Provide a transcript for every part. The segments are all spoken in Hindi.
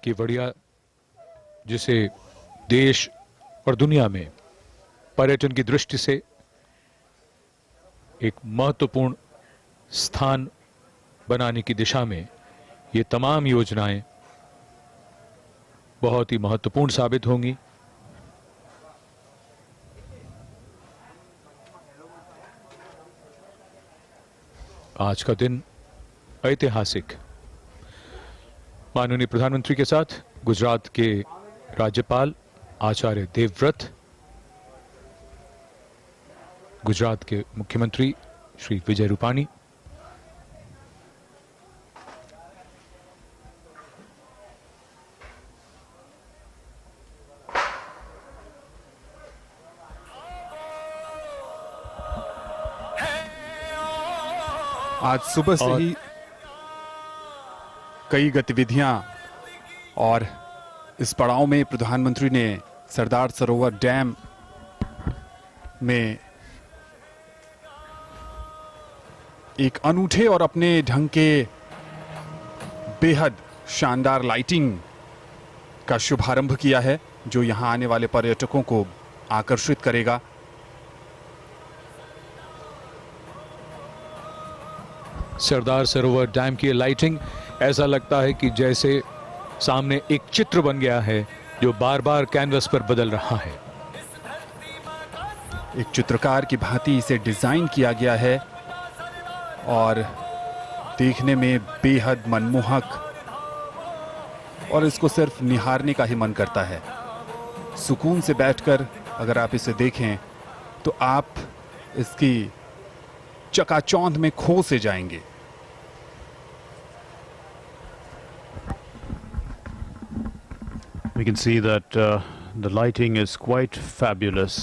केवड़िया, जिसे देश और दुनिया में पर्यटन की दृष्टि से एक महत्वपूर्ण स्थान बनाने की दिशा में ये तमाम योजनाएं बहुत ही महत्वपूर्ण साबित होंगी। आज का दिन ऐतिहासिक। माननीय प्रधानमंत्री के साथ गुजरात के राज्यपाल आचार्य देवव्रत, गुजरात के मुख्यमंत्री श्री विजय रूपाणी, आज सुबह से ही कई गतिविधियां और इस पड़ाव में प्रधानमंत्री ने सरदार सरोवर डैम में एक अनूठे और अपने ढंग के बेहद शानदार लाइटिंग का शुभारंभ किया है, जो यहां आने वाले पर्यटकों को आकर्षित करेगा। सरदार सरोवर डैम की लाइटिंग, ऐसा लगता है कि जैसे सामने एक चित्र बन गया है जो बार बार कैनवस पर बदल रहा है। एक चित्रकार की भांति इसे डिजाइन किया गया है और देखने में बेहद मनमोहक, और इसको सिर्फ निहारने का ही मन करता है। सुकून से बैठकर अगर आप इसे देखें तो आप इसकी चकाचौंध में खो से जाएंगे। We can see that the lighting is quite fabulous.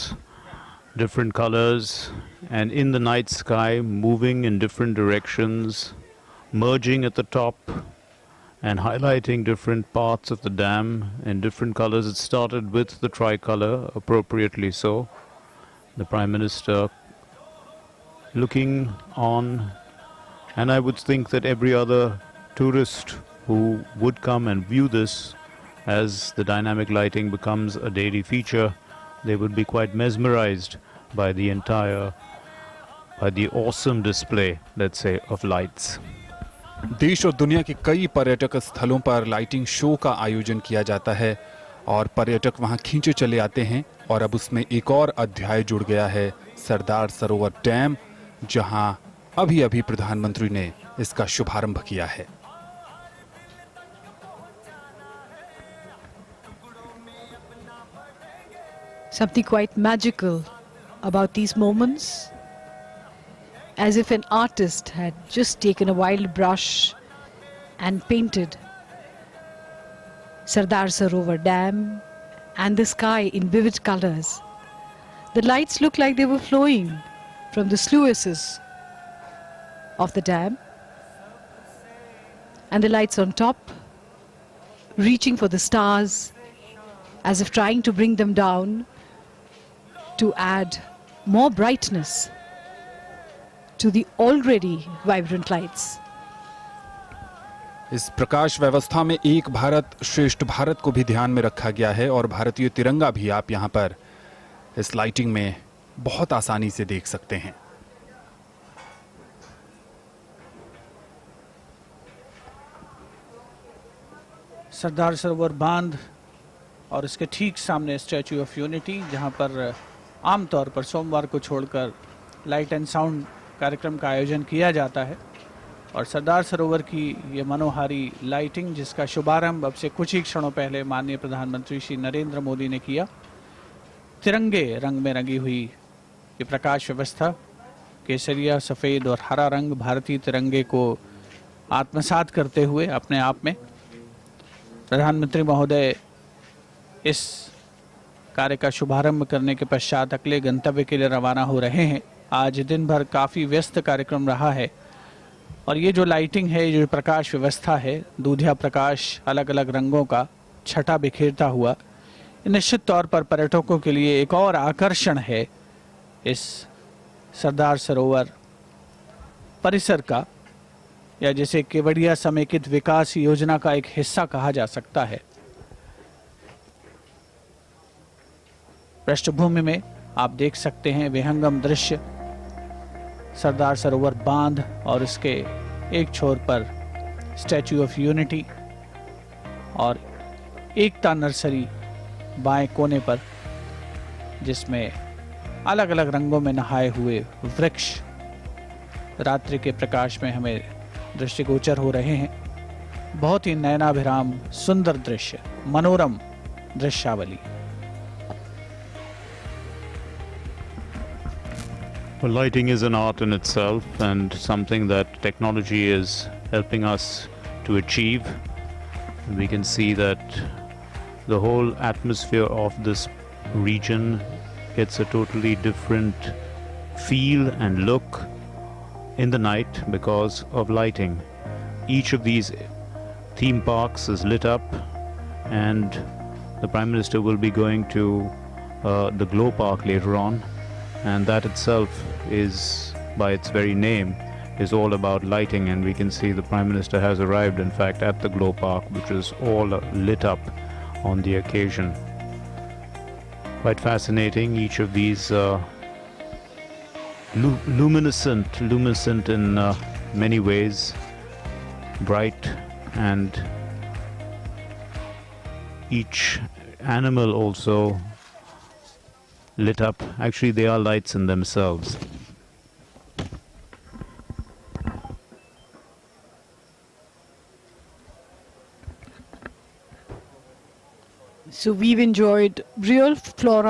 Different colors, and in the night sky, moving in different directions, merging at the top and highlighting different parts of the dam in different colors. It started with the tricolor, appropriately so. The Prime Minister looking on, and I would think that every other tourist who would come and view this, as the dynamic lighting becomes a daily feature, they would be quite mesmerized by the awesome display, let's say, of lights. देश और दुनिया के कई पर्यटक स्थलों पर लाइटिंग शो का आयोजन किया जाता है और पर्यटक वहां खींचे चले आते हैं, और अब उसमें एक और अध्याय जुड़ गया है, सरदार सरोवर डैम, जहां अभी अभी प्रधानमंत्री ने इसका शुभारंभ किया है। Something quite magical about these moments, as if an artist had just taken a wild brush and painted Sardar Sarovar Dam and the sky in vivid colors. The lights look like they were flowing from the sluices of the dam, and the lights on top reaching for the stars, as if trying to bring them down to add more brightness to the already vibrant lights. इस प्रकाश व्यवस्था में एक भारत श्रेष्ठ भारत को भी ध्यान में रखा गया है, और भारतीय तिरंगा भी आप यहां पर इस लाइटिंग में बहुत आसानी से देख सकते हैं। सरदार सरोवर बांध और इसके ठीक सामने स्टैच्यू ऑफ यूनिटी, जहां पर आमतौर पर सोमवार को छोड़कर लाइट एंड साउंड कार्यक्रम का आयोजन किया जाता है, और सरदार सरोवर की ये मनोहारी लाइटिंग, जिसका शुभारंभ अब से कुछ ही क्षणों पहले माननीय प्रधानमंत्री श्री नरेंद्र मोदी ने किया। तिरंगे रंग में रंगी हुई ये प्रकाश व्यवस्था, केसरिया, सफ़ेद और हरा रंग भारतीय तिरंगे को आत्मसात करते हुए अपने आप में प्रधानमंत्री महोदय इस कार्य का शुभारंभ करने के पश्चात अगले गंतव्य के लिए रवाना हो रहे हैं। आज दिन भर काफ़ी व्यस्त कार्यक्रम रहा है, और ये जो लाइटिंग है, ये जो प्रकाश व्यवस्था है, दूधिया प्रकाश अलग अलग रंगों का छटा बिखेरता हुआ, निश्चित तौर पर पर्यटकों के लिए एक और आकर्षण है इस सरदार सरोवर परिसर का, या जिसे केवड़िया समेकित विकास योजना का एक हिस्सा कहा जा सकता है। पृष्ठभूमि में आप देख सकते हैं विहंगम दृश्य, सरदार सरोवर बांध और इसके एक छोर पर स्टैच्यू ऑफ यूनिटी और एकता नर्सरी बाएं कोने पर, जिसमें अलग अलग रंगों में नहाए हुए वृक्ष रात्रि के प्रकाश में हमें दृष्टिगोचर हो रहे हैं। बहुत ही नयनाभिराम सुंदर दृश्य, मनोरम दृश्यावली। Well, lighting is an art in itself and something that technology is helping us to achieve. We can see that the whole atmosphere of this region gets a totally different feel and look in the night because of lighting. Each of these theme parks is lit up, and the Prime Minister will be going to the Glow Park later on. And that itself is, by its very name, is all about lighting, and we can see the Prime Minister has arrived in fact at the Glow Park, which is all lit up on the occasion. Quite fascinating, each of these luminescent in many ways, bright, and each animal also lit up. Actually, they are lights in themselves. So we've enjoyed real flora